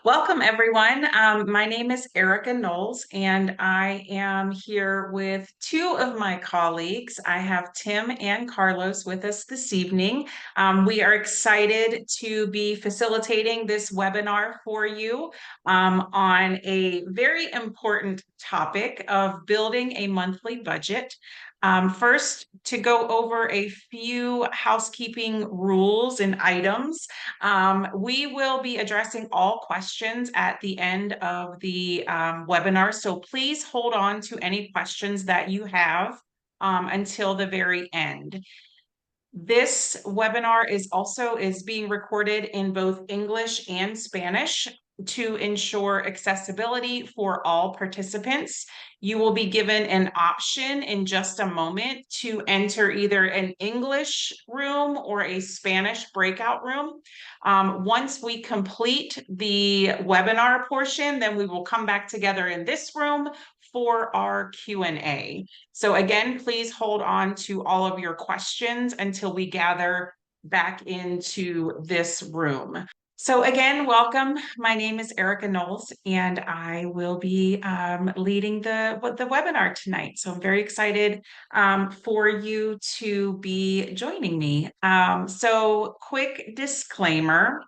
Welcome, everyone. My name is Erica Knowles, and I am here with two of my colleagues. I have Tim and Carlos with us this evening. We are excited to be facilitating this webinar for you on a very important topic of building a monthly budget. First, to go over a few housekeeping rules and items. We will be addressing all questions at the end of the webinar, so please hold on to any questions that you have until the very end. This webinar is being recorded in both English and Spanish to ensure accessibility for all participants. You will be given an option in just a moment to enter either an English room or a Spanish breakout room. Once we complete the webinar portion, then we will come back together in this room for our Q&A. So again, please hold on to all of your questions until we gather back into this room. So again, welcome. My name is Erica Knowles, and I will be leading the webinar tonight. So I'm very excited for you to be joining me. So quick disclaimer,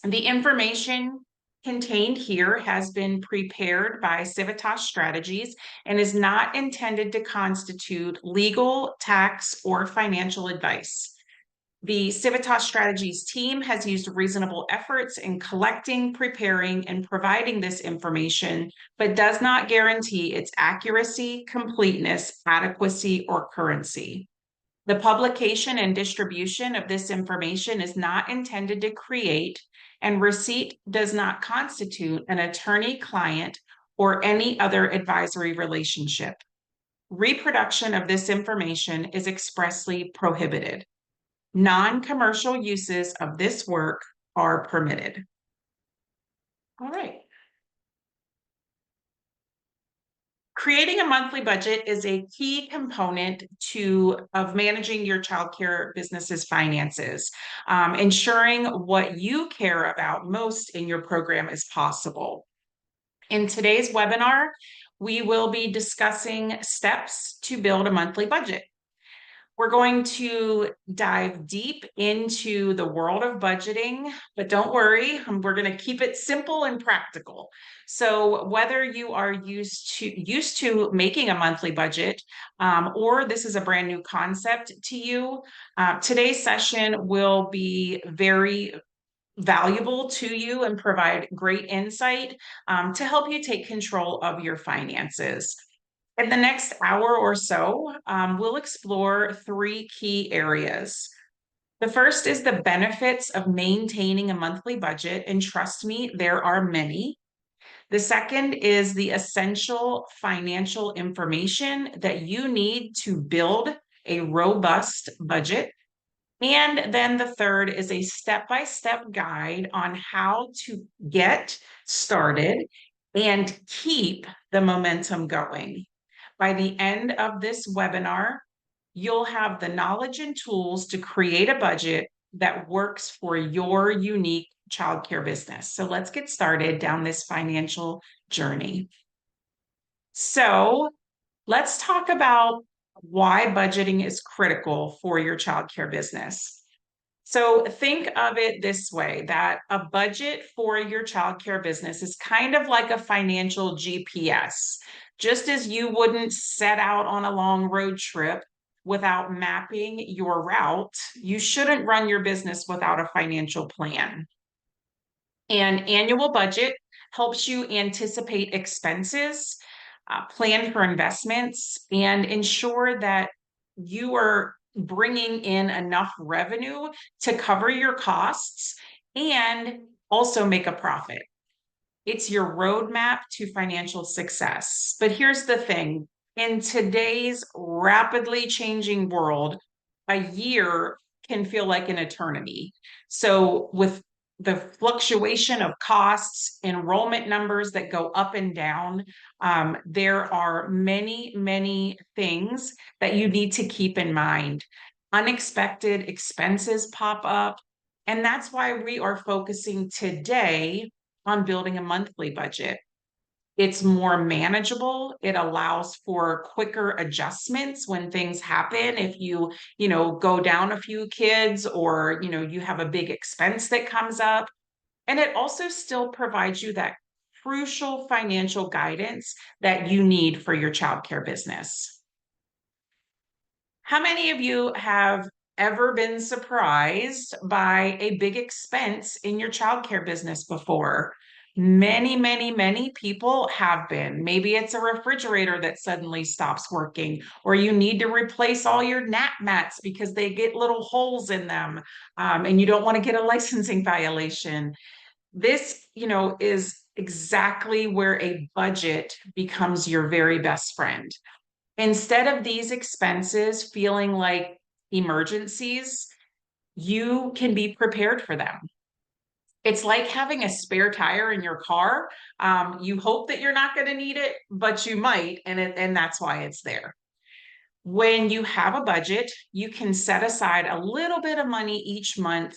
the information contained here has been prepared by Civitas Strategies and is not intended to constitute legal, tax, or financial advice. The Civitas Strategies team has used reasonable efforts in collecting, preparing, and providing this information, but does not guarantee its accuracy, completeness, adequacy, or currency. The publication and distribution of this information is not intended to create, and receipt does not constitute an attorney-client or any other advisory relationship. Reproduction of this information is expressly prohibited. Non-commercial uses of this work are permitted. All right. Creating a monthly budget is a key component of managing your childcare business's finances, ensuring what you care about most in your program is possible. In today's webinar, we will be discussing steps to build a monthly budget. We're going to dive deep into the world of budgeting, but don't worry, we're going to keep it simple and practical. So whether you are used to making a monthly budget, or this is a brand new concept to you, today's session will be very valuable to you and provide great insight to help you take control of your finances. In the next hour or so, we'll explore three key areas. The first is the benefits of maintaining a monthly budget, and trust me, there are many. The second is the essential financial information that you need to build a robust budget. And then the third is a step-by-step guide on how to get started and keep the momentum going. By the end of this webinar, you'll have the knowledge and tools to create a budget that works for your unique childcare business. So let's get started down this financial journey. So let's talk about why budgeting is critical for your childcare business. So think of it this way, that a budget for your childcare business is kind of like a financial GPS. Just as you wouldn't set out on a long road trip without mapping your route, you shouldn't run your business without a financial plan. An annual budget helps you anticipate expenses, plan for investments, and ensure that you are bringing in enough revenue to cover your costs and also make a profit. It's your roadmap to financial success. But here's the thing, in today's rapidly changing world, a year can feel like an eternity. So with the fluctuation of costs, enrollment numbers that go up and down, there are many, many things that you need to keep in mind. Unexpected expenses pop up, and that's why we are focusing today on building a monthly budget. It's more manageable. It allows for quicker adjustments when things happen. If you go down a few kids or, you have a big expense that comes up. And it also still provides you that crucial financial guidance that you need for your childcare business. How many of you have ever been surprised by a big expense in your childcare business before? Many, many, many people have been. Maybe it's a refrigerator that suddenly stops working, or you need to replace all your nap mats because they get little holes in them, and you don't want to get a licensing violation. This, is exactly where a budget becomes your very best friend. Instead of these expenses feeling like emergencies, you can be prepared for them. It's like having a spare tire in your car. You hope that you're not going to need it, but you might, and that's why it's there. When you have a budget, you can set aside a little bit of money each month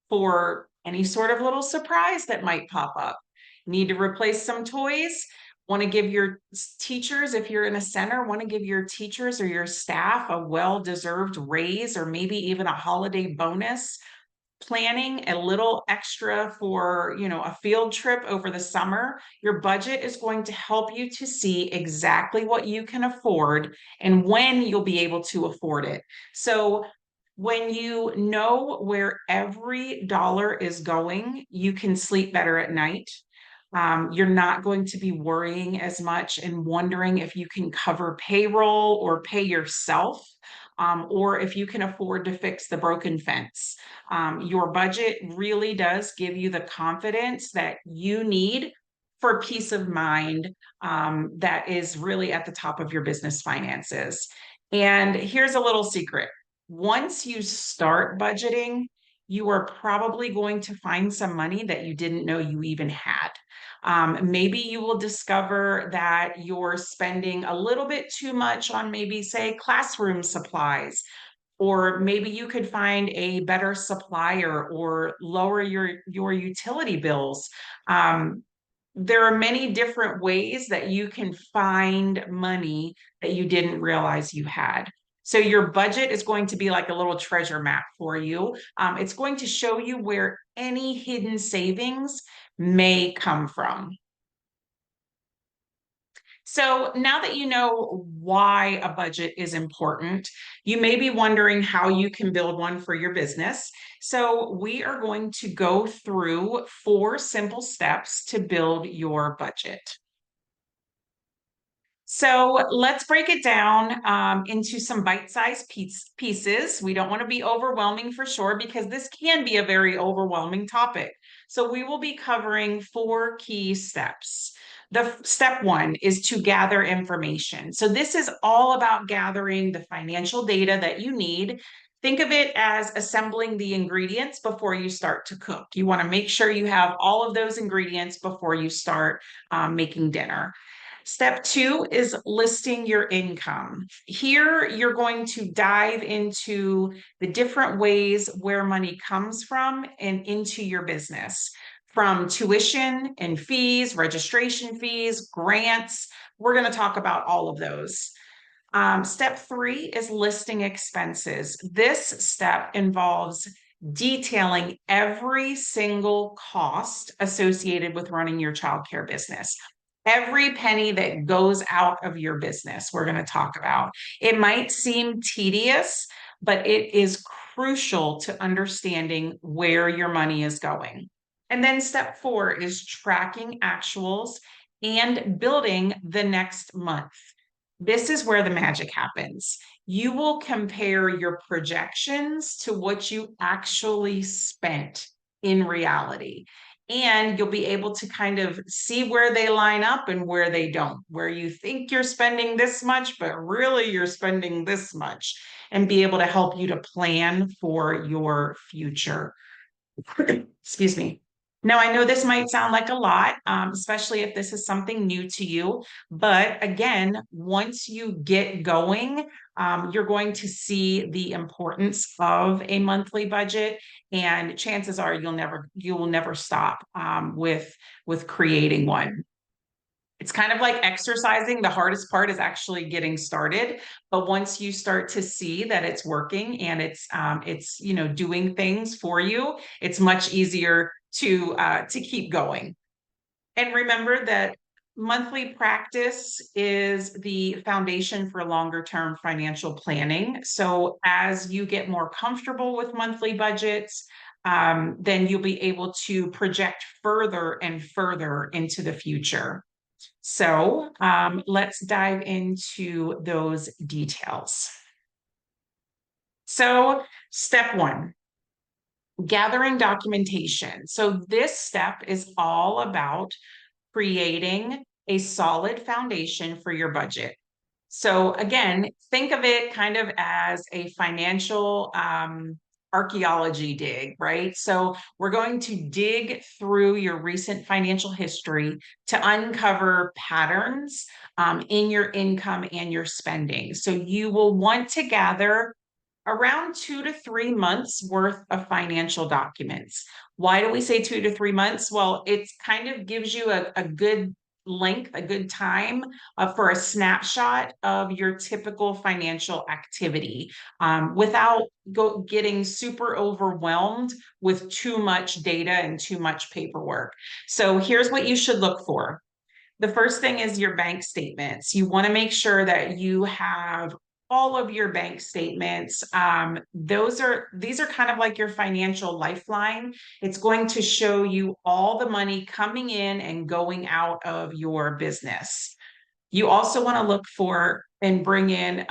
for any sort of little surprise that might pop up. Need to replace some toys? Want to give your teachers, if you're in a center, want to give your teachers or your staff a well-deserved raise or maybe even a holiday bonus? Planning a little extra for, a field trip over the summer, your budget is going to help you to see exactly what you can afford and when you'll be able to afford it. So when you know where every dollar is going, you can sleep better at night. You're not going to be worrying as much and wondering if you can cover payroll or pay yourself, or if you can afford to fix the broken fence. Your budget really does give you the confidence that you need for peace of mind, that is really at the top of your business finances. And here's a little secret. Once you start budgeting, you are probably going to find some money that you didn't know you even had. Maybe you will discover that you're spending a little bit too much on maybe, say, classroom supplies, or maybe you could find a better supplier or lower your utility bills. There are many different ways that you can find money that you didn't realize you had. So your budget is going to be like a little treasure map for you. It's going to show you where any hidden savings may come from. So now that you know why a budget is important, you may be wondering how you can build one for your business. So we are going to go through 4 simple steps to build your budget. So let's break it down into some bite-sized pieces. We don't want to be overwhelming for sure, because this can be a very overwhelming topic. So we will be covering 4 key steps. The step 1 is to gather information. So this is all about gathering the financial data that you need. Think of it as assembling the ingredients before you start to cook. You want to make sure you have all of those ingredients before you start making dinner. Step 2 is listing your income. Here, you're going to dive into the different ways where money comes from and into your business, from tuition and fees, registration fees, grants. We're going to talk about all of those. Step 3 is listing expenses. This step involves detailing every single cost associated with running your childcare business. Every penny that goes out of your business, we're going to talk about. It might seem tedious, but it is crucial to understanding where your money is going. And then step 4 is tracking actuals and building the next month. This is where the magic happens. You will compare your projections to what you actually spent in reality. And you'll be able to kind of see where they line up and where they don't, where you think you're spending this much, but really you're spending this much, and be able to help you to plan for your future. Excuse me. Now, I know this might sound like a lot, especially if this is something new to you. But again, once you get going, you're going to see the importance of a monthly budget, and chances are you will never stop with creating one. It's kind of like exercising. The hardest part is actually getting started. But once you start to see that it's working and it's doing things for you, it's much easier to keep going. And remember that monthly practice is the foundation for longer term financial planning. So as you get more comfortable with monthly budgets, then you'll be able to project further and further into the future. So let's dive into those details. So step one, gathering documentation. So this step is all about creating a solid foundation for your budget. So again, think of it kind of as a financial archaeology dig, right? So we're going to dig through your recent financial history to uncover patterns in your income and your spending. So you will want to gather around 2 to 3 months worth of financial documents. Why do we say 2 to 3 months? Well, it kind of gives you a good length, a good time for a snapshot of your typical financial activity without getting super overwhelmed with too much data and too much paperwork. So here's what you should look for. The first thing is your bank statements. You want to make sure that you have all of your bank statements. These are kind of like your financial lifeline. It's going to show you all the money coming in and going out of your business. You also want to look for and bring in,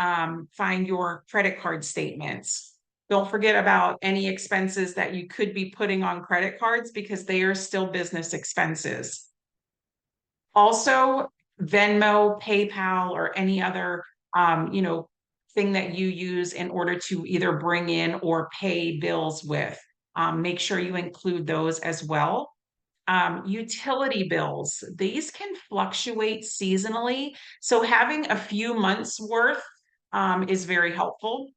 find your credit card statements. Don't forget about any expenses that you could be putting on credit cards because they are still business expenses. Also, Venmo, PayPal, or any other thing that you use in order to either bring in or pay bills with. Make sure you include those as well. Utility bills, these can fluctuate seasonally. So having a few months worth is very helpful.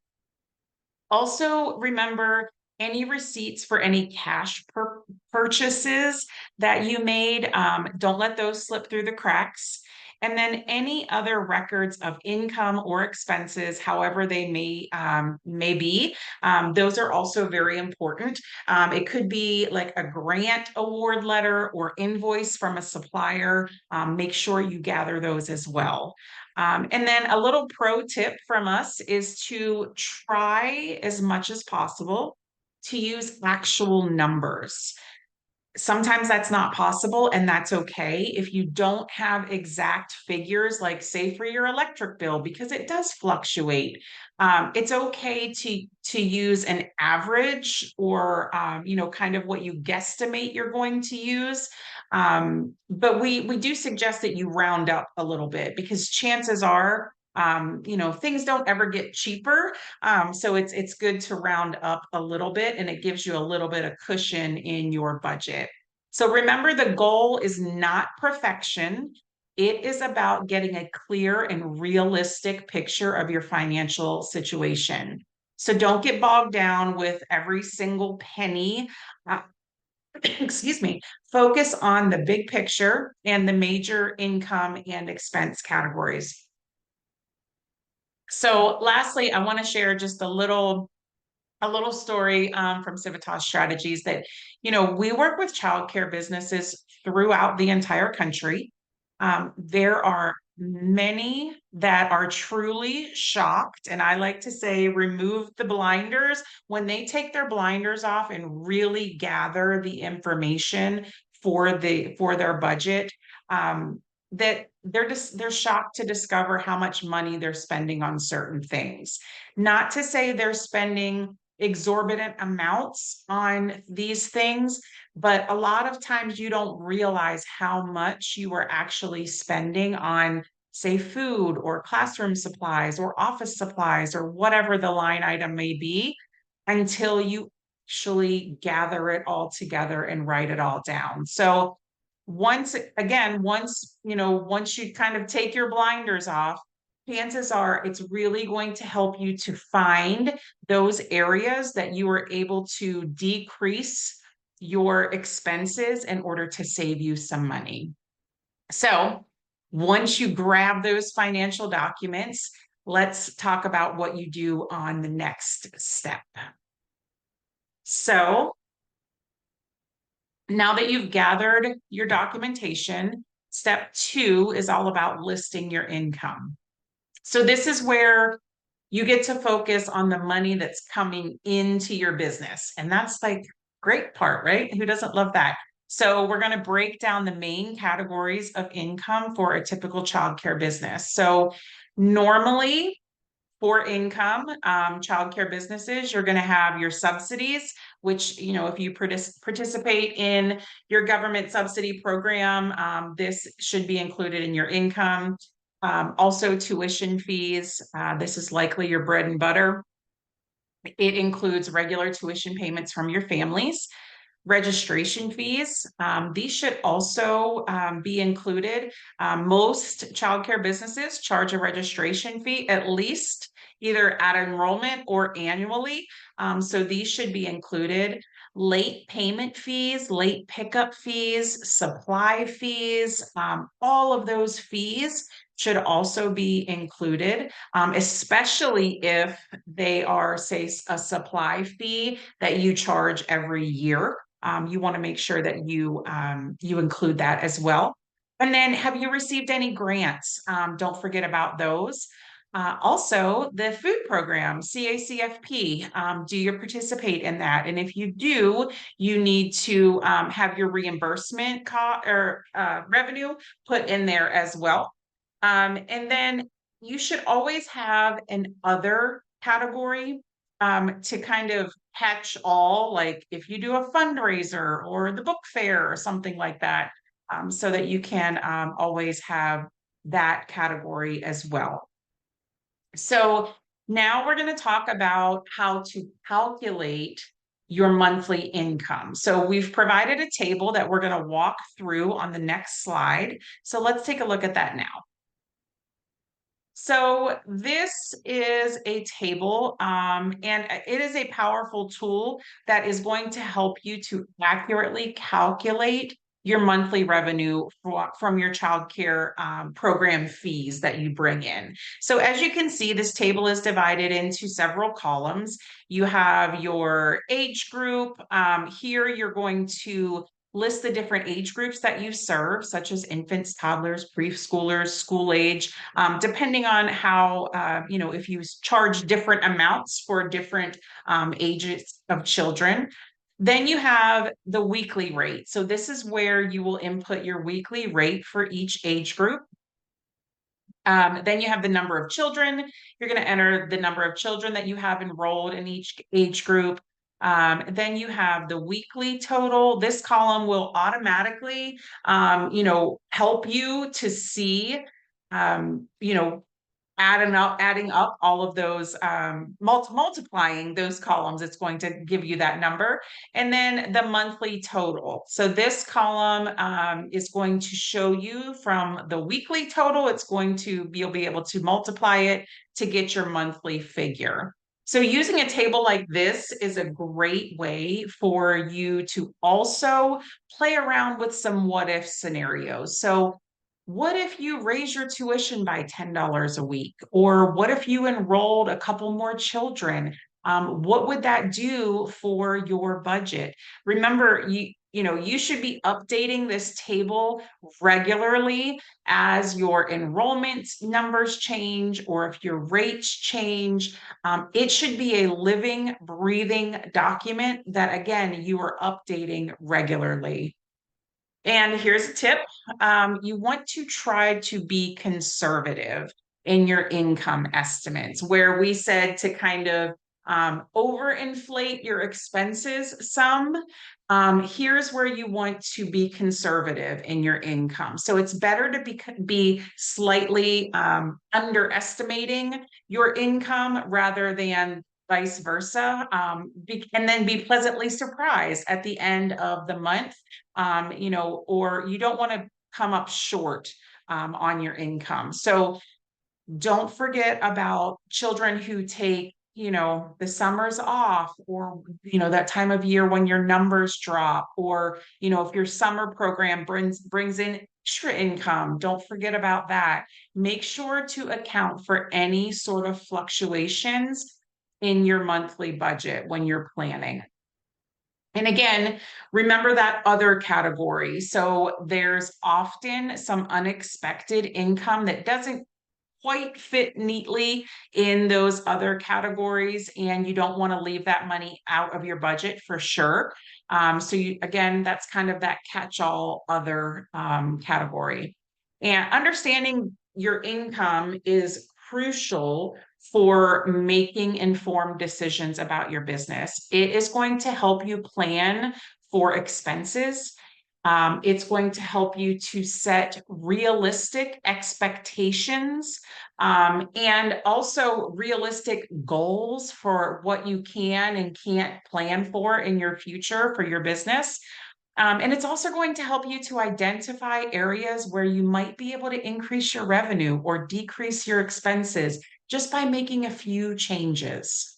Also, remember any receipts for any cash purchases that you made. Don't let those slip through the cracks. And then any other records of income or expenses, however they may be, those are also very important. It could be like a grant award letter or invoice from a supplier. Make sure you gather those as well. And then a little pro tip from us is to try as much as possible to use actual numbers. Sometimes that's not possible, and that's okay. If you don't have exact figures, like say for your electric bill, because it does fluctuate, it's okay to use an average or kind of what you guesstimate you're going to use. But we do suggest that you round up a little bit because chances are things don't ever get cheaper. So it's good to round up a little bit and it gives you a little bit of cushion in your budget. So remember, the goal is not perfection. It is about getting a clear and realistic picture of your financial situation. So don't get bogged down with every single penny. Uh, excuse me. Focus on the big picture and the major income and expense categories. So lastly, I want to share just a little story from Civitas Strategies that, we work with childcare businesses throughout the entire country. There are many that are truly shocked, and I like to say remove the blinders when they take their blinders off and really gather the information for their budget. That they're shocked to discover how much money they're spending on certain things. Not to say they're spending exorbitant amounts on these things, but a lot of times you don't realize how much you are actually spending on, say, food or classroom supplies or office supplies or whatever the line item may be until you actually gather it all together and write it all down. So once again, once you kind of take your blinders off, chances are it's really going to help you to find those areas that you are able to decrease your expenses in order to save you some money. So once you grab those financial documents, let's talk about what you do on the next step. So now that you've gathered your documentation, step 2 is all about listing your income. So this is where you get to focus on the money that's coming into your business. And that's like great part, right? Who doesn't love that? So we're going to break down the main categories of income for a typical childcare business. So normally for income, childcare businesses, you're going to have your subsidies, which, if you participate in your government subsidy program, this should be included in your income. Also, tuition fees. This is likely your bread and butter. It includes regular tuition payments from your families. Registration fees, these should also be included. Most childcare businesses charge a registration fee at least either at enrollment or annually. So these should be included. Late payment fees, late pickup fees, supply fees, all of those fees should also be included, especially if they are, say, a supply fee that you charge every year. You want to make sure that you include that as well. And then, have you received any grants? Don't forget about those. Also, the food program, CACFP, do you participate in that? And if you do, you need to have your reimbursement revenue put in there as well. And then you should always have an other category to kind of catch all, like if you do a fundraiser or the book fair or something like that, so that you can always have that category as well. So now we're going to talk about how to calculate your monthly income. So we've provided a table that we're going to walk through on the next slide. So let's take a look at that now. So this is a table, and it is a powerful tool that is going to help you to accurately calculate your monthly revenue from your childcare program fees that you bring in. So as you can see, this table is divided into several columns. You have your age group. Here you're going to list the different age groups that you serve, such as infants, toddlers, preschoolers, school age, depending on how, if you charge different amounts for different ages of children. Then you have the weekly rate. So this is where you will input your weekly rate for each age group. Then you have the number of children. You're going to enter the number of children that you have enrolled in each age group. Then you have the weekly total. This column will automatically, help you to see, adding up all of those, multiplying those columns, it's going to give you that number. And then the monthly total. So this column is going to show you from the weekly total, you'll be able to multiply it to get your monthly figure. So using a table like this is a great way for you to also play around with some what if scenarios. So what if you raise your tuition by $10 a week? Or what if you enrolled a couple more children? What would that do for your budget? Remember, you should be updating this table regularly as your enrollment numbers change or if your rates change. It should be a living, breathing document that, again, you are updating regularly. And here's a tip. You want to try to be conservative in your income estimates, where we said to kind of overinflate your expenses some. Here's where you want to be conservative in your income. So it's better to be slightly underestimating your income rather than vice versa, and then be pleasantly surprised at the end of the month, or you don't want to come up short on your income. So don't forget about children who take, the summers off, or, that time of year when your numbers drop, or, if your summer program brings in extra income, don't forget about that. Make sure to account for any sort of fluctuations in your monthly budget when you're planning. And again, remember that other category. So there's often some unexpected income that doesn't quite fit neatly in those other categories, and you don't want to leave that money out of your budget for sure. Again, that's kind of that catch-all other category. And understanding your income is crucial for making informed decisions about your business. It is going to help you plan for expenses. It's going to help you to set realistic expectations, and also realistic goals for what you can and can't plan for in your future for your business. And it's also going to help you to identify areas where you might be able to increase your revenue or decrease your expenses just by making a few changes.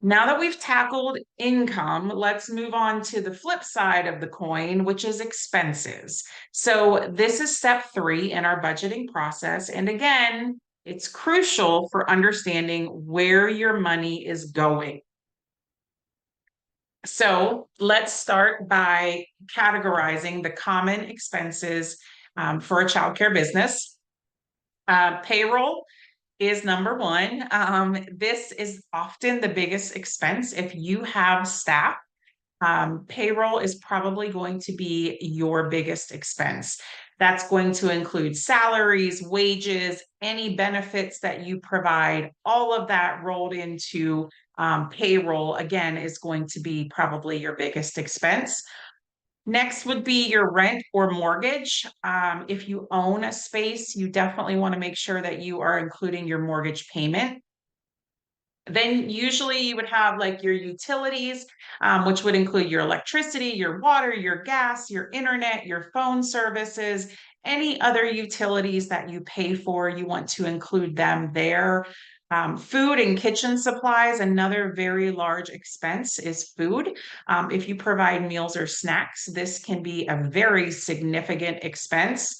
Now that we've tackled income, let's move on to the flip side of the coin, which is expenses. So this is step 3 in our budgeting process. And again, it's crucial for understanding where your money is going. So let's start by categorizing the common expenses for a childcare business. Payroll is number one. This is often the biggest expense. If you have staff, payroll is probably going to be your biggest expense. That's going to include salaries, wages, any benefits that you provide, all of that rolled into payroll, again, is going to be probably your biggest expense. Next would be your rent or mortgage. If you own a space, you definitely want to make sure that you are including your mortgage payment. Then usually you would have like your utilities, which would include your electricity, your water, your gas, your internet, your phone services, any other utilities that you pay for, you want to include them there. Food and kitchen supplies, another very large expense is food. If you provide meals or snacks, this can be a very significant expense.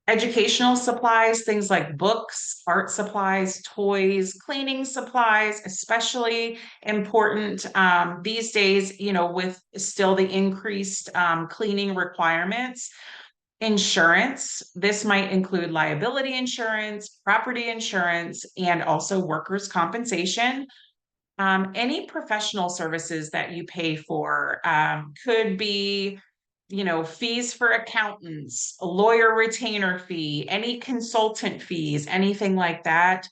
Educational supplies, things like books, art supplies, toys, cleaning supplies, especially important these days, with still the increased cleaning requirements. Insurance, this might include liability insurance, property insurance, and also workers' compensation. Any professional services that you pay for could be, fees for accountants, a lawyer retainer fee, any consultant fees, anything like that.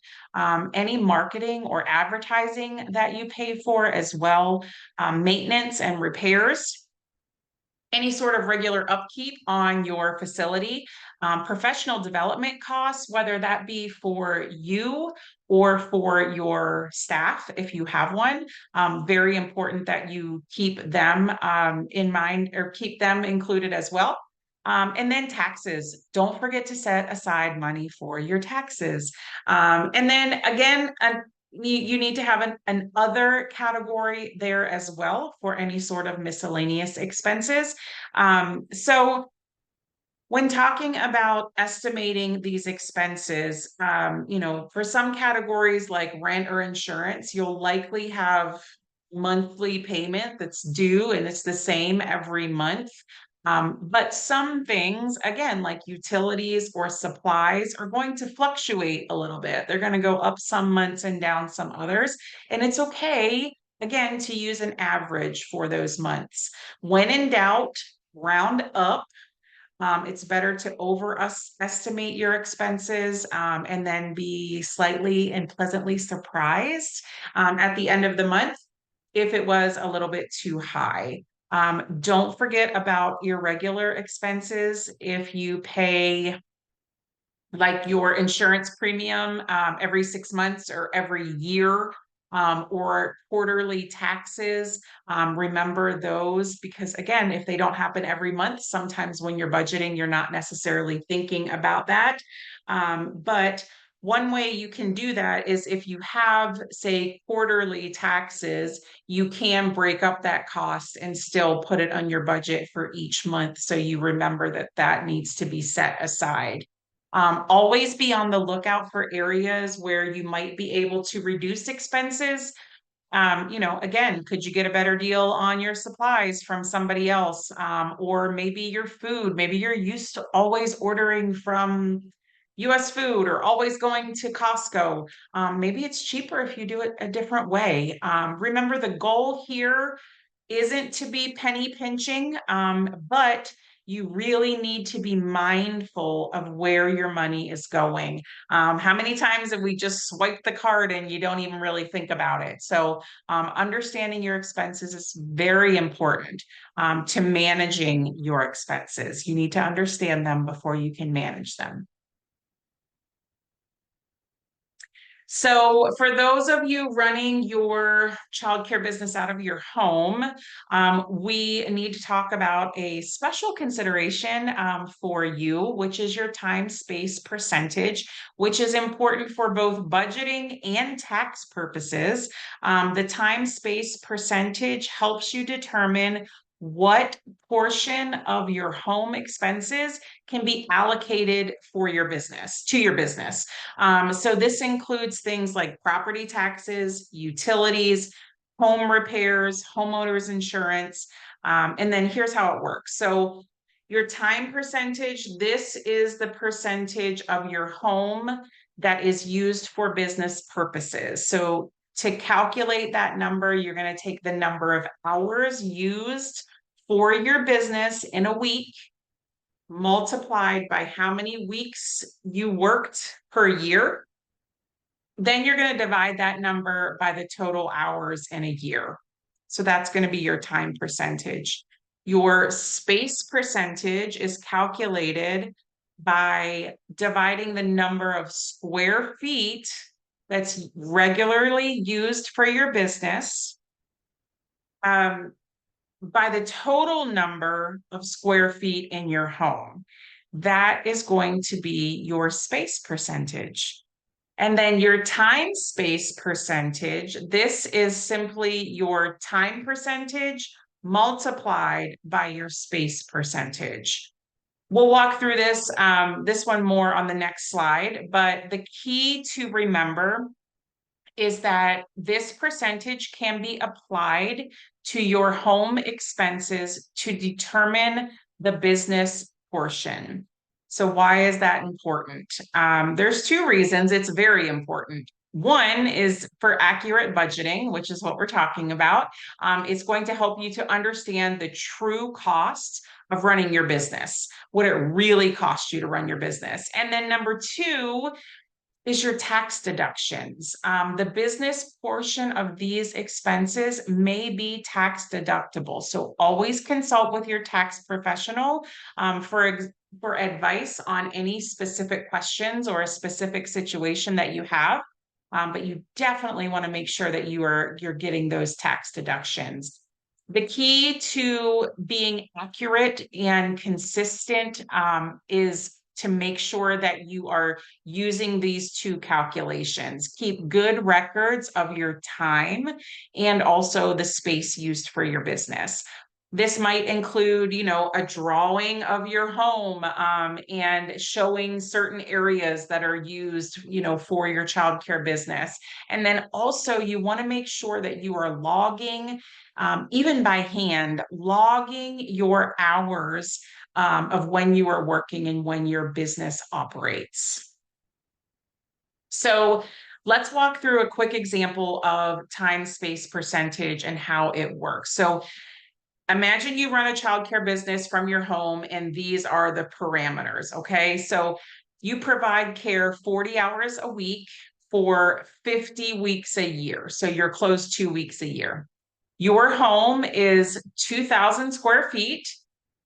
Any marketing or advertising that you pay for as well, maintenance and repairs, any sort of regular upkeep on your facility, professional development costs, whether that be for you or for your staff, if you have one. Very important that you keep them in mind, or keep them included as well. And then taxes. Don't forget to set aside money for your taxes. And then again, you need to have an other category there as well for any sort of miscellaneous expenses. So when talking about estimating these expenses, for some categories like rent or insurance, you'll likely have monthly payment that's due and it's the same every month. But some things, again, like utilities or supplies, are going to fluctuate a little bit. They're going to go up some months and down some others. And it's okay, again, to use an average for those months. When in doubt, round up. It's better to overestimate your expenses, and then be slightly and pleasantly surprised at the end of the month if it was a little bit too high. Don't forget about your regular expenses. If you pay like your insurance premium every 6 months or every year, or quarterly taxes. Remember those, because again, if they don't happen every month, sometimes when you're budgeting, you're not necessarily thinking about that. But one way you can do that is if you have, say, quarterly taxes, you can break up that cost and still put it on your budget for each month. So you remember that that needs to be set aside. Always be on the lookout for areas where you might be able to reduce expenses. Again, could you get a better deal on your supplies from somebody else? Or maybe your food, maybe you're used to always ordering from US Food or always going to Costco. Maybe it's cheaper if you do it a different way. Remember, the goal here isn't to be penny pinching, but you really need to be mindful of where your money is going. How many times have we just swiped the card and you don't even really think about it? So, understanding your expenses is very important to managing your expenses. You need to understand them before you can manage them. So, for those of you running your childcare business out of your home, we need to talk about a special consideration for you, which is your time space percentage, which is important for both budgeting and tax purposes. The time space percentage helps you determine what portion of your home expenses can be allocated for your business, to your business. So this includes things like property taxes, utilities, home repairs, homeowners insurance. And then here's how it works. So your time percentage, this is the percentage of your home that is used for business purposes. So to calculate that number, you're going to take the number of hours used for your business in a week multiplied by how many weeks you worked per year. Then you're going to divide that number by the total hours in a year. So that's going to be your time percentage. Your space percentage is calculated by dividing the number of square feet that's regularly used for your business by the total number of square feet in your home. That is going to be your space percentage. And then your time space percentage, this is simply your time percentage multiplied by your space percentage. We'll walk through this one more on the next slide, but the key to remember is that this percentage can be applied to your home expenses to determine the business portion. So why is that important? There's two reasons it's very important. One is for accurate budgeting, which is what we're talking about. It's going to help you to understand the true costs of running your business, what it really costs you to run your business. And then number two is your tax deductions. The business portion of these expenses may be tax deductible. So always consult with your tax professional for advice on any specific questions or a specific situation that you have. But you definitely want to make sure that you're getting those tax deductions. The key to being accurate and consistent is to make sure that you are using these two calculations. Keep good records of your time and also the space used for your business. This might include, a drawing of your home and showing certain areas that are used, for your childcare business. And then also you want to make sure that you are logging, even by hand, logging your hours of when you are working and when your business operates. So let's walk through a quick example of time space percentage and how it works. So imagine you run a childcare business from your home, and these are the parameters. Okay. So you provide care 40 hours a week for 50 weeks a year. So you're closed 2 weeks a year. Your home is 2,000 square feet.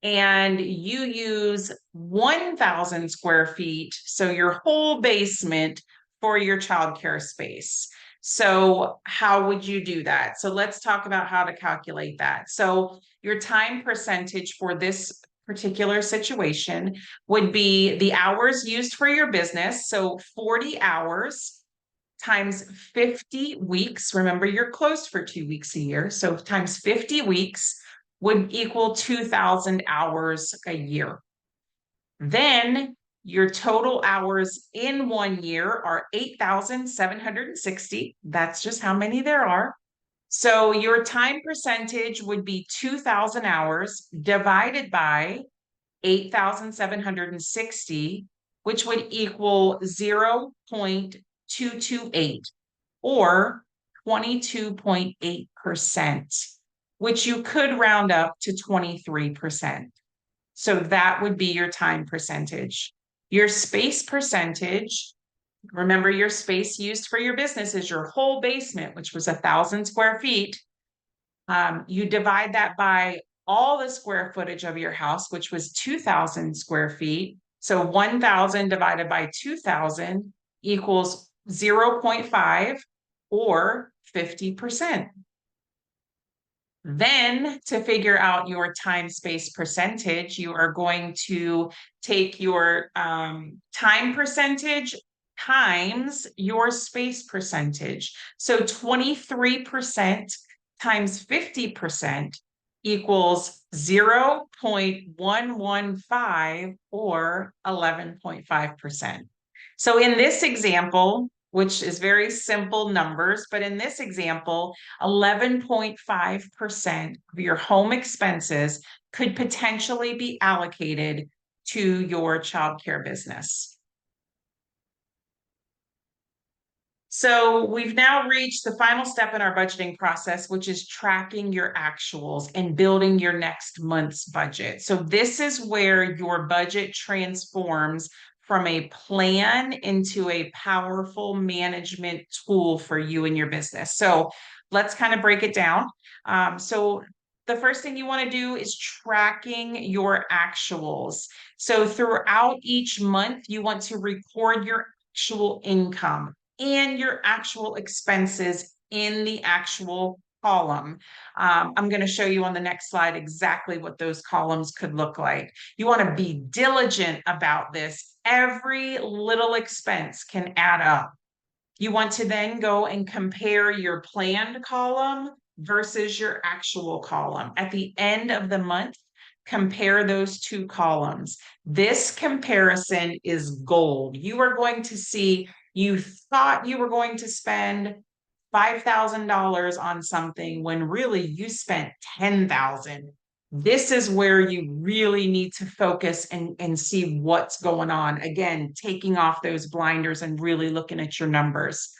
and you use 1,000 square feet, so your whole basement for your childcare space. So how would you do that? So let's talk about how to calculate that. So your time percentage for this particular situation would be the hours used for your business. So 40 hours times 50 weeks. Remember, you're closed for 2 weeks a year. So times 50 weeks would equal 2,000 hours a year. Then your total hours in 1 year are 8,760. That's just how many there are. So your time percentage would be 2,000 hours divided by 8,760, which would equal 0.228 or 22.8%, which you could round up to 23%. So that would be your time percentage. Your space percentage, remember your space used for your business is your whole basement, which was 1,000 square feet. You divide that by all the square footage of your house, which was 2,000 square feet. So 1,000 divided by 2,000 equals 0.5 or 50%. Then to figure out your time space percentage, you are going to take your time percentage times your space percentage. So 23% times 50% equals 0.115 or 11.5%. So in this example, which is very simple numbers, but in this example, 11.5% of your home expenses could potentially be allocated to your childcare business. So we've now reached the final step in our budgeting process, which is tracking your actuals and building your next month's budget. So this is where your budget transforms from a plan into a powerful management tool for you and your business. So let's kind of break it down. So the first thing you want to do is tracking your actuals. So throughout each month, you want to record your actual income and your actual expenses in the actual column. I'm going to show you on the next slide exactly what those columns could look like. You want to be diligent about this. Every little expense can add up. You want to then go and compare your planned column versus your actual column. At the end of the month, compare those two columns. This comparison is gold. You are going to see you thought you were going to spend $5,000 on something when really you spent 10,000. This is where you really need to focus and see what's going on. Again, taking off those blinders and really looking at your numbers.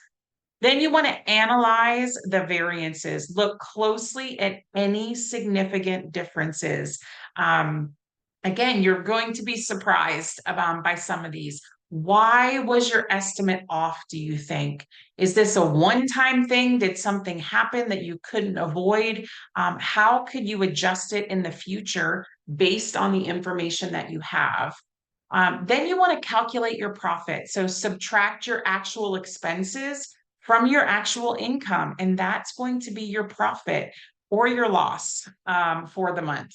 Then you want to analyze the variances. Look closely at any significant differences. Again, you're going to be surprised by some of these. Why was your estimate off, do you think? Is this a one-time thing? Did something happen that you couldn't avoid? How could you adjust it in the future based on the information that you have? Then you want to calculate your profit. So subtract your actual expenses from your actual income, and that's going to be your profit or your loss for the month.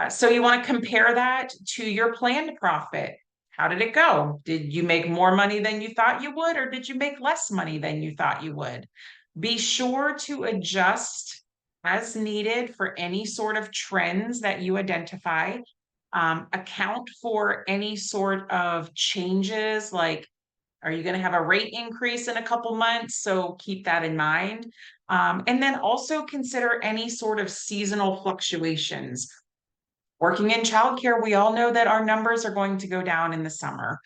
So you want to compare that to your planned profit. How did it go? Did you make more money than you thought you would, or did you make less money than you thought you would? Be sure to adjust as needed for any sort of trends that you identify. Account for any sort of changes, like are you going to have a rate increase in a couple months? So keep that in mind. And then also consider any sort of seasonal fluctuations. Working in childcare, we all know that our numbers are going to go down in the summer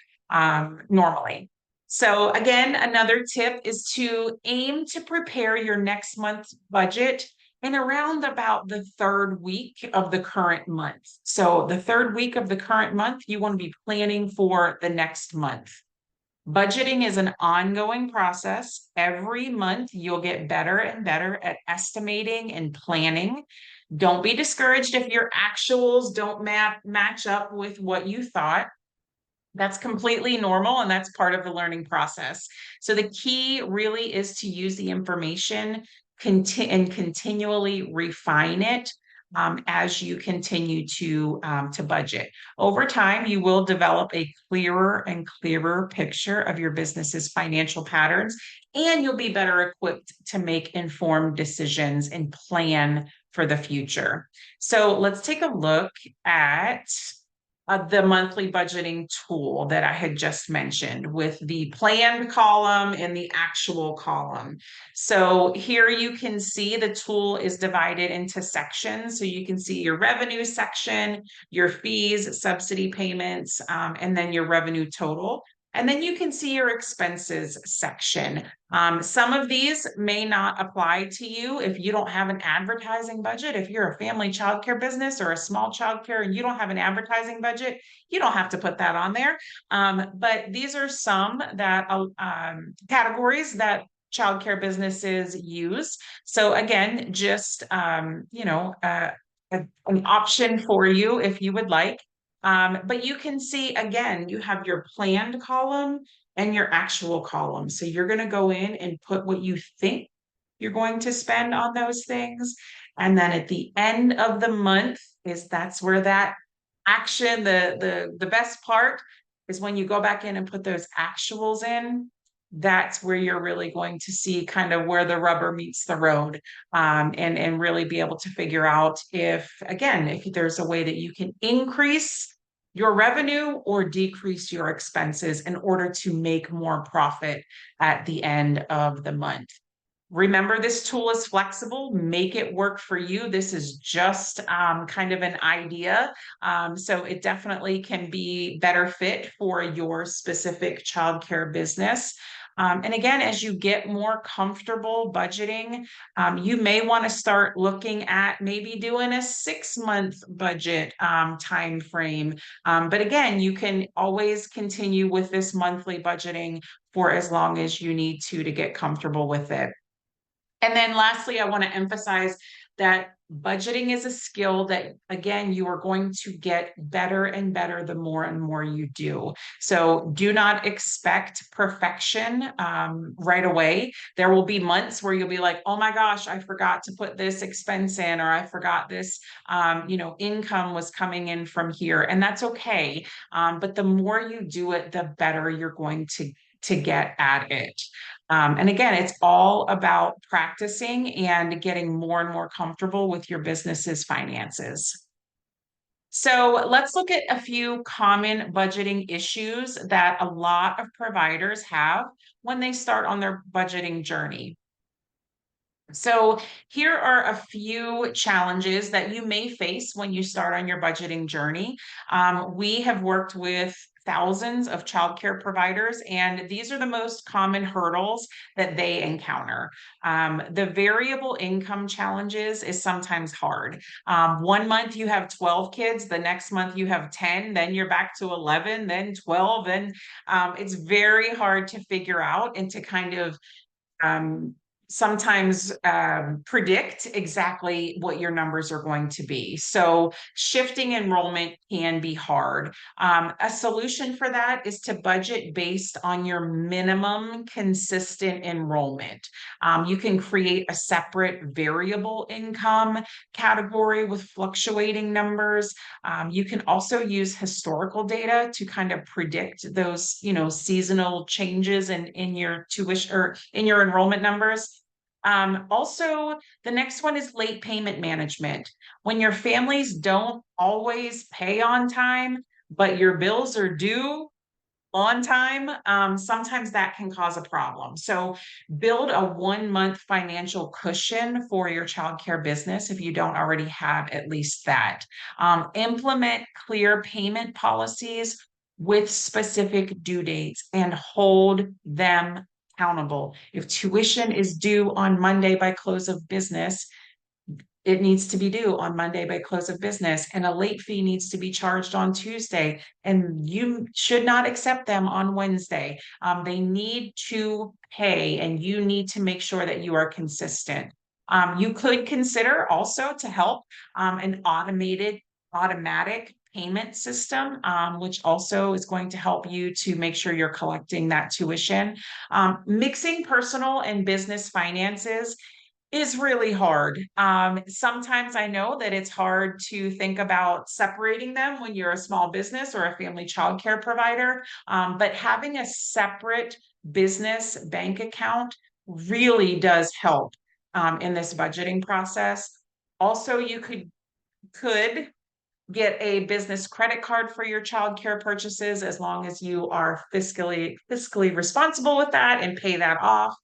normally. So again, another tip is to aim to prepare your next month's budget in around about the third week of the current month. So the third week of the current month, you want to be planning for the next month. Budgeting is an ongoing process. Every month, you'll get better and better at estimating and planning. Don't be discouraged if your actuals don't match up with what you thought. That's completely normal and that's part of the learning process. So the key really is to use the information and continually refine it as you continue to budget. Over time, you will develop a clearer and clearer picture of your business's financial patterns, and you'll be better equipped to make informed decisions and plan for the future. So let's take a look at the monthly budgeting tool that I had just mentioned with the planned column and the actual column. So here you can see the tool is divided into sections. So you can see your revenue section, your fees, subsidy payments, and then your revenue total. And then you can see your expenses section. Some of these may not apply to you if you don't have an advertising budget. If you're a family childcare business or a small childcare and you don't have an advertising budget, you don't have to put that on there. But these are some that categories that childcare businesses use. So again, just an option for you if you would like. But you can see, again, you have your planned column and your actual column. So you're going to go in and put what you think you're going to spend on those things. And then at the end of the month that's where that action, the best part is when you go back in and put those actuals in. That's where you're really going to see kind of where the rubber meets the road, and really be able to figure out if there's a way that you can increase your revenue or decrease your expenses in order to make more profit at the end of the month. Remember, this tool is flexible. Make it work for you. This is just kind of an idea. So it definitely can be better fit for your specific childcare business. And again, as you get more comfortable budgeting, you may want to start looking at maybe doing a 6-month budget time frame. But again, you can always continue with this monthly budgeting for as long as you need to get comfortable with it. And then lastly, I want to emphasize that budgeting is a skill that, again, you are going to get better and better the more and more you do. So do not expect perfection right away. There will be months where you'll be like, oh my gosh, I forgot to put this expense in, or I forgot this, income was coming in from here. And that's okay. But the more you do it, the better you're going to get at it. And again, it's all about practicing and getting more and more comfortable with your business's finances. So let's look at a few common budgeting issues that a lot of providers have when they start on their budgeting journey. So here are a few challenges that you may face when you start on your budgeting journey. We have worked with thousands of childcare providers, and these are the most common hurdles that they encounter. The variable income challenges is sometimes hard. 1 month you have 12 kids, the next month you have 10, then you're back to 11, then 12, and it's very hard to figure out and to kind of sometimes predict exactly what your numbers are going to be. So shifting enrollment can be hard. A solution for that is to budget based on your minimum consistent enrollment. You can create a separate variable income category with fluctuating numbers. You can also use historical data to kind of predict those, seasonal changes in your tuition or in your enrollment numbers. Also, the next one is late payment management. When your families don't always pay on time, but your bills are due on time, sometimes that can cause a problem. So build a 1 month financial cushion for your childcare business if you don't already have at least that. Implement clear payment policies with specific due dates and hold them accountable. If tuition is due on Monday by close of business, it needs to be due on Monday by close of business, and a late fee needs to be charged on Tuesday, and you should not accept them on Wednesday. They need to pay, and you need to make sure that you are consistent. You could consider also to help an automatic payment system, which also is going to help you to make sure you're collecting that tuition. Mixing personal and business finances is really hard. Sometimes I know that it's hard to think about separating them when you're a small business or a family childcare provider, but having a separate business bank account really does help in this budgeting process. Also, you could get a business credit card for your childcare purchases as long as you are fiscally responsible with that and pay that off.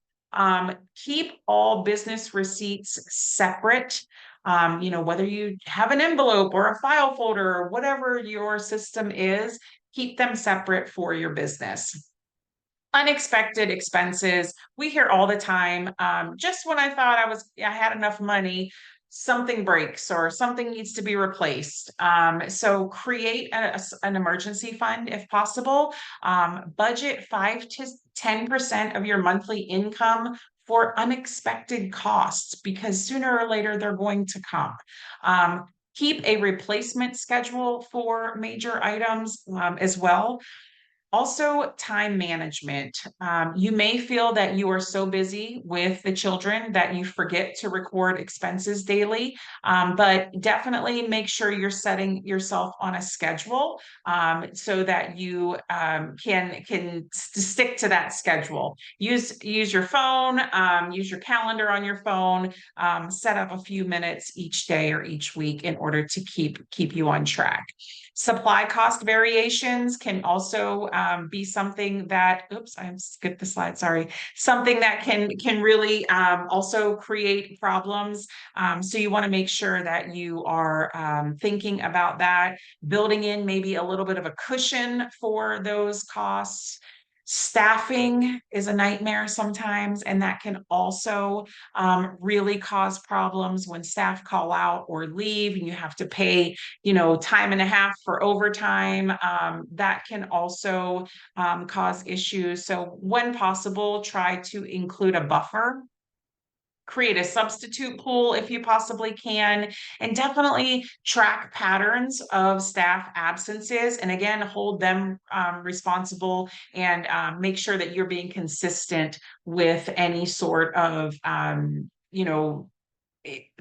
Keep all business receipts separate. Whether you have an envelope or a file folder or whatever your system is, keep them separate for your business. Unexpected expenses. We hear all the time, just when I thought I had enough money, something breaks or something needs to be replaced. So create an emergency fund if possible. Budget 5 to 10% of your monthly income for unexpected costs because sooner or later they're going to come. Keep a replacement schedule for major items as well. Also, time management. You may feel that you are so busy with the children that you forget to record expenses daily, but definitely make sure you're setting yourself on a schedule so that you can stick to that schedule. Use your phone, use your calendar on your phone, set up a few minutes each day or each week in order to keep you on track. Supply cost variations can also be something that, oops, I skipped the slide, sorry. Something that can really also create problems. So you want to make sure that you are thinking about that, building in maybe a little bit of a cushion for those costs. Staffing is a nightmare sometimes, and that can also really cause problems when staff call out or leave and you have to pay time and a half for overtime. That can also cause issues. So when possible, try to include a buffer. Create a substitute pool if you possibly can, and definitely track patterns of staff absences. And again, hold them responsible and make sure that you're being consistent with any sort of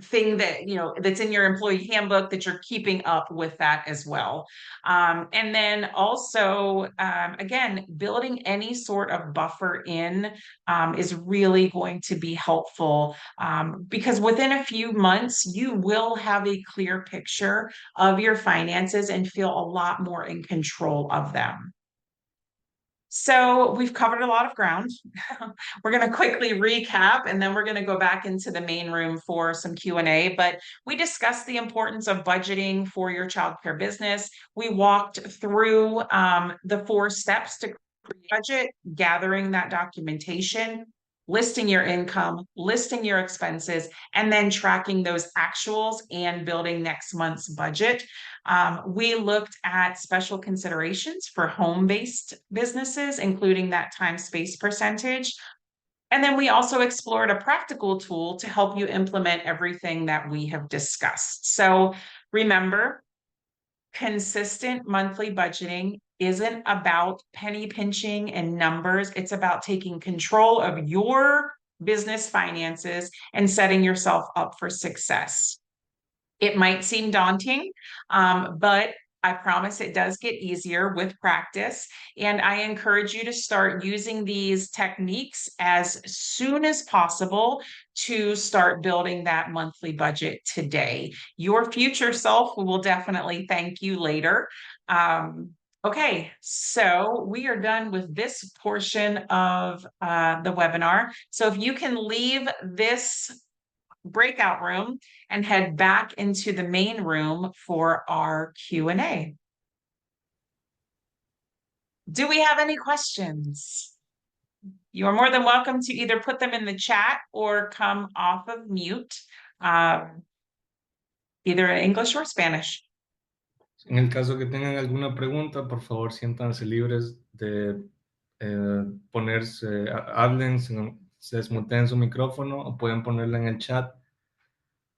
thing that that's in your employee handbook, that you're keeping up with that as well. And then also again, building any sort of buffer in is really going to be helpful because within a few months you will have a clear picture of your finances and feel a lot more in control of them. So we've covered a lot of ground. We're going to quickly recap and then we're going to go back into the main room for some Q&A. But we discussed the importance of budgeting for your childcare business. We walked through the 4 steps to create a budget, gathering that documentation, listing your income, listing your expenses, and then tracking those actuals and building next month's budget. We looked at special considerations for home-based businesses, including that time-space percentage. And then we also explored a practical tool to help you implement everything that we have discussed. So remember, consistent monthly budgeting isn't about penny pinching and numbers. It's about taking control of your business finances and setting yourself up for success. It might seem daunting, but I promise it does get easier with practice. And I encourage you to start using these techniques as soon as possible to start building that monthly budget today. Your future self will definitely thank you later. Okay, so we are done with this portion of the webinar. So if you can leave this breakout room and head back into the main room for our Q&A. Do we have any questions? You are more than welcome to either put them in the chat or come off of mute, either in English or Spanish. En el caso que tengan alguna pregunta, por favor, siéntanse libres de ponerse, hablen, se desmuteen su micrófono o pueden ponerla en el chat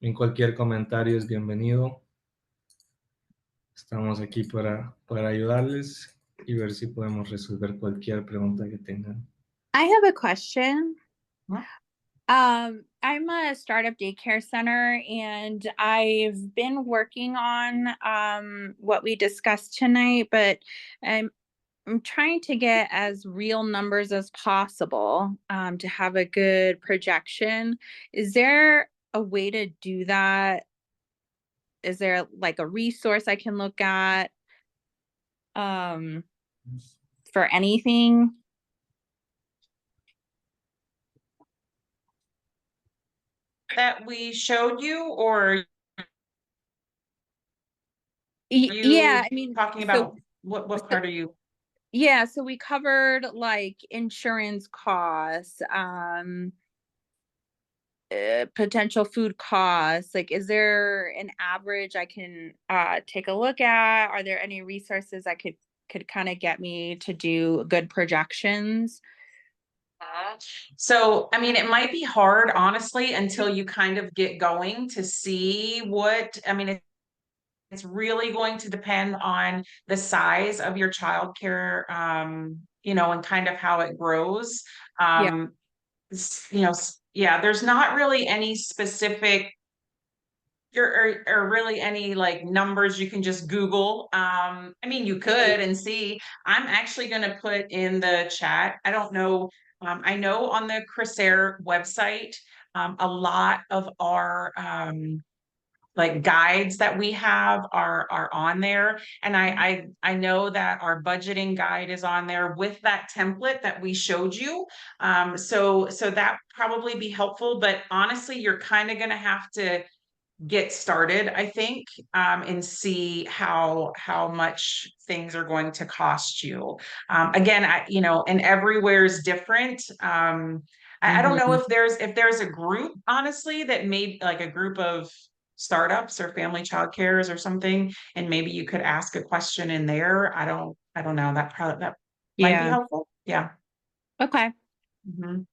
En cualquier comentario es bienvenido. Estamos aquí para ayudarles y ver si podemos resolver cualquier pregunta que tengan. I have a question. Yeah. I'm a startup daycare center and I've been working on what we discussed tonight, but I'm trying to get as real numbers as possible to have a good projection. Is there a way to do that? Is there like a resource I can look at um for anything? That we showed you, or are Yeah, you I mean, talking so about what part are you? yeah, so we covered like insurance costs, potential food costs. Like, is there an average I can take a look at? Are there any resources that could kind of get me to do good projections? So, I mean, it might be hard, honestly, until you kind of get going to see what, I mean, it's really going to depend on the size of your childcare, and kind of how it grows. Yeah, Um, yeah, there's not really any specific or really any like numbers you can just Google. I mean, you could and see. I'm actually going to put in the chat. I don't know. I know on the Crisare website, a lot of our like guides that we have are on there, and I know that our budgeting guide is on there with that template that we showed you. So that probably be helpful, but honestly, you're kind of going to have to get started, I think, and see how much things are going to cost you. Again, and everywhere is different. I don't know hmm if there's a group, honestly, that made like a group of startups or family childcares or something, and maybe you could ask a question in there. I don't know. That might be yeah. helpful. Yeah. Okay. Mhm.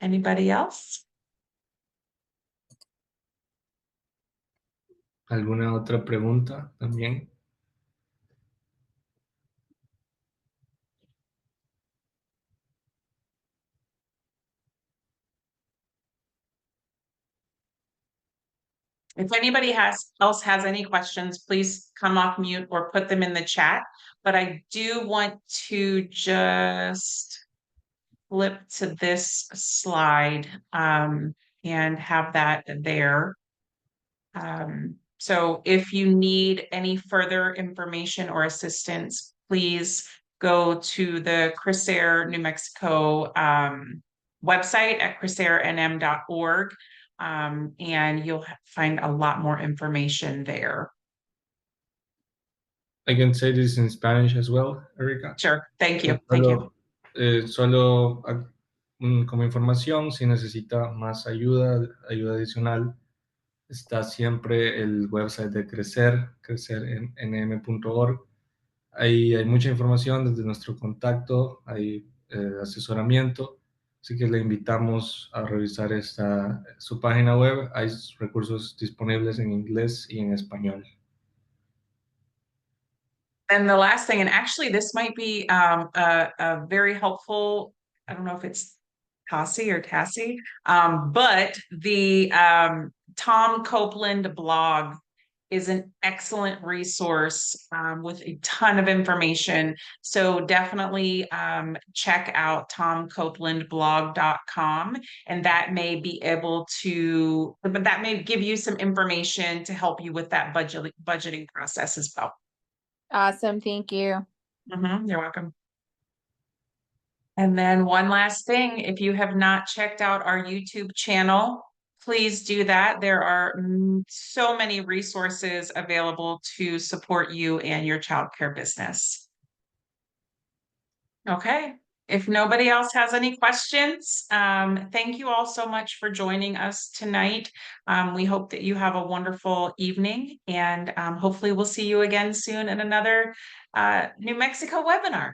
Anybody else? ¿Alguna otra pregunta también? If anybody else has any questions, please come off mute or put them in the chat. But I do want to just flip to this slide, and have that there. So if you need any further information or assistance, please go to the Crisare New Mexico website at crisarenm.org, and you'll find a lot more information there. I can say this in Spanish as well, Erica. Sure. Thank you. Thank you. Solo como información, si necesita más ayuda adicional, está siempre el website de Crecer, crecerenm.org. Ahí hay mucha información desde nuestro contacto, hay asesoramiento, así que le invitamos a revisar su página web. Hay recursos disponibles en inglés y en español. And the last thing, and actually this might be a very helpful, I don't know if it's Tassie or Tassie, but the Tom Copeland blog is an excellent resource with a ton of information. So definitely check out tomcopelandblog.com, and that may be able to, but that may give you some information to help you with that budgeting process as well. Awesome. Thank you. You're welcome. And then one last thing, if you have not checked out our YouTube channel, please do that. There are so many resources available to support you and your childcare business. Okay, If nobody else has any questions, thank you all so much for joining us tonight. We hope that you have a wonderful evening, and hopefully we'll see you again soon in another New Mexico webinar.